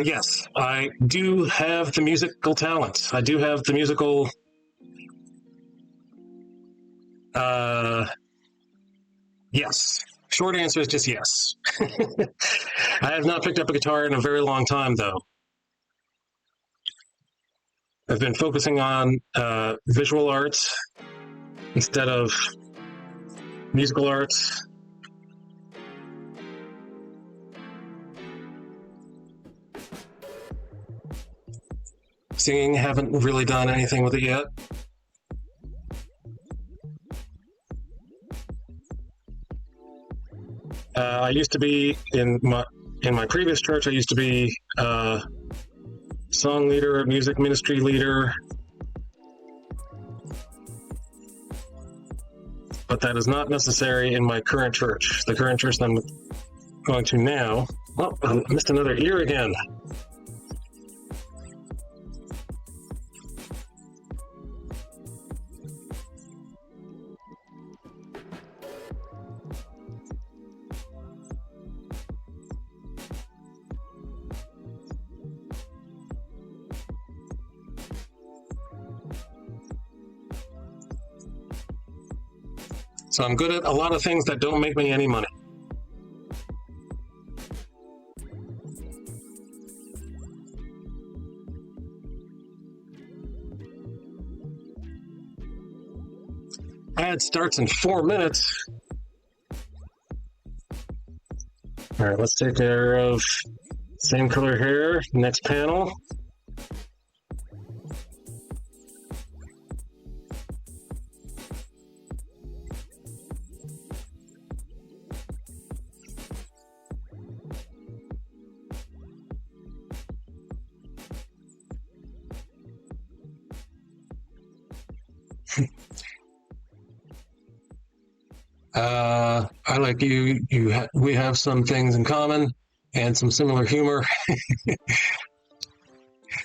Yes, I do have the musical talent. I do have the musical. Uh, yes. Short answer is just yes. I have not picked up a guitar in a very long time, though. I've been focusing on visual arts instead of musical arts. Singing, haven't really done anything with it yet. I used to be in my previous church. I used to be song leader, music ministry leader, but that is not necessary in my current church. The current church that I'm going to now. Oh, I missed another ear again. So I'm good at a lot of things that don't make me any money. Ad starts in 4 minutes. All right, let's take care of same color hair. Next panel. I like you. We have some things in common and some similar humor.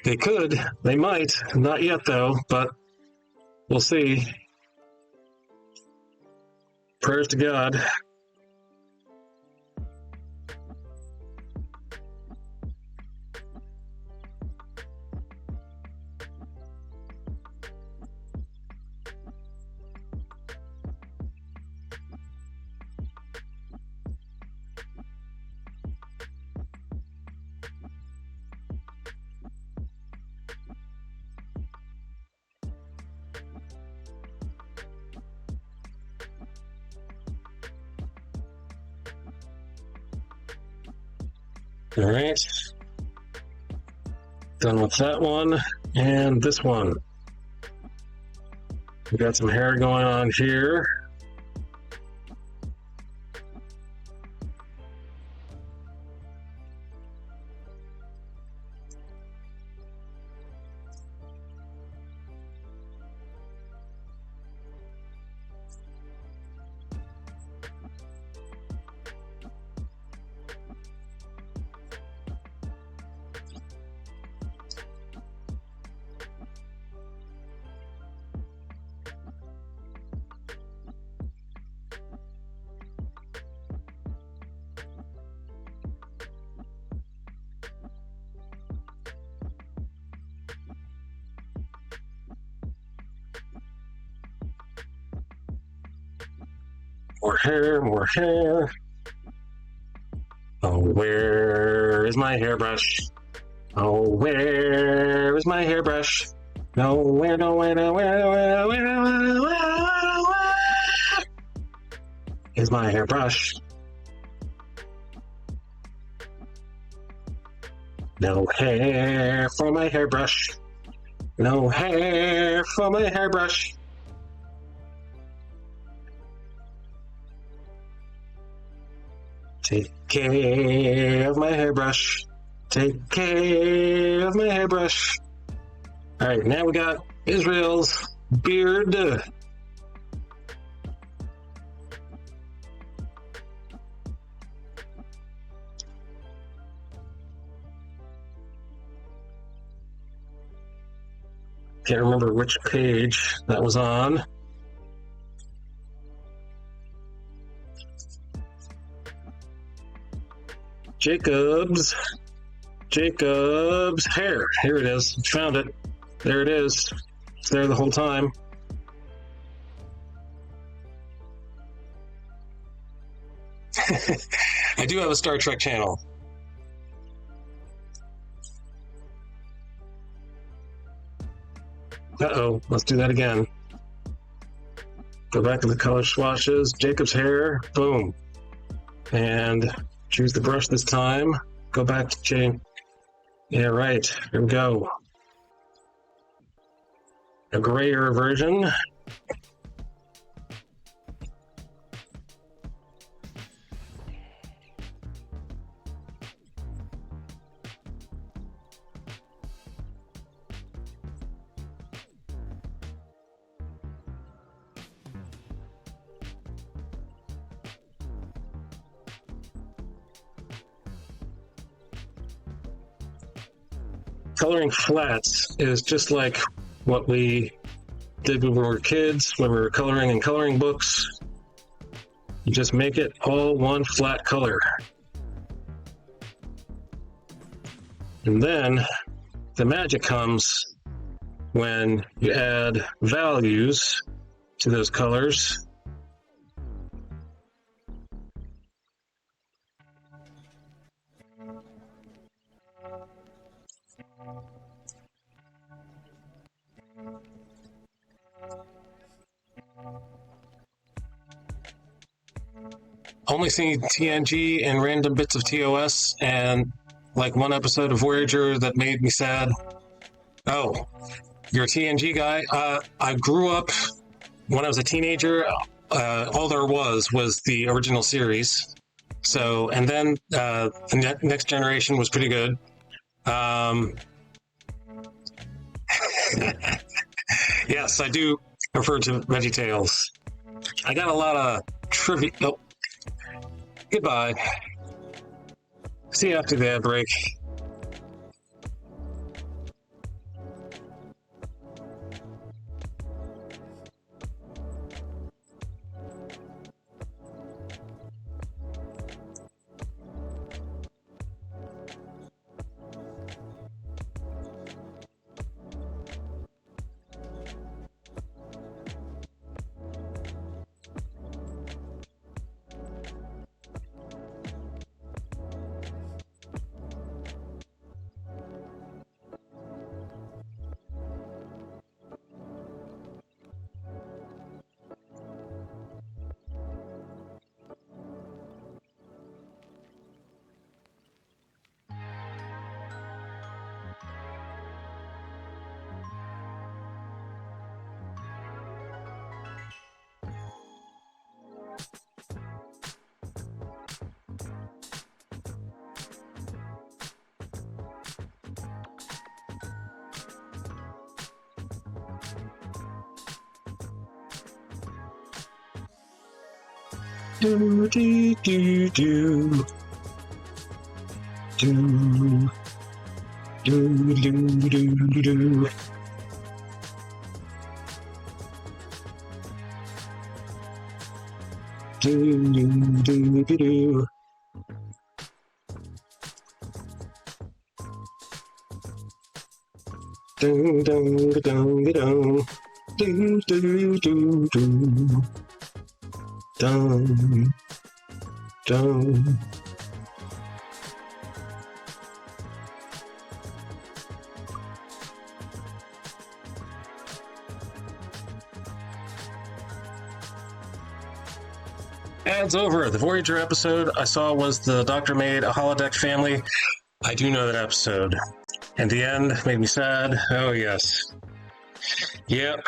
They might, not yet though, but we'll see. Prayers to God. All right. Done with that one and this one. We got some hair going on here. More hair, more hair. Oh, where is my hairbrush? Oh, where is my hairbrush? Nowhere, nowhere, nowhere, nowhere, where is my hairbrush? No hair for my hairbrush. No hair for my hairbrush. Take care of my hairbrush. Take care of my hairbrush. All right, now we got Israel's beard. Can't remember which page that was on. Jacob's Jacob's hair. Here it is. Found it. There it is. It's there the whole time. I do have a Star Trek channel. Uh-oh, let's do that again. Go back to the color swatches, Jacob's hair, boom. And choose the brush this time. Go back to Jane. Yeah, right, here we go. A grayer version. Coloring flats is just like what we did when we were kids, when we were coloring in coloring books. You just make it all one flat color. And then the magic comes when you add values to those colors. Only seen TNG and random bits of TOS and like one episode of Voyager that made me sad. Oh, you're a TNG guy? I grew up when I was a teenager. All there was the original series. So, and then the Next Generation was pretty good. Yes, I do refer to VeggieTales. I got a lot of trivia. Oh, goodbye. See you after the ad break. Do do do do do do do do do. Do do do do do. Dun dun dun dun do do do do. Dun dun. Ads over. The Voyager episode I saw was the Doctor made a holodeck family. I do know that episode. And the end made me sad. Oh, yes. Yep.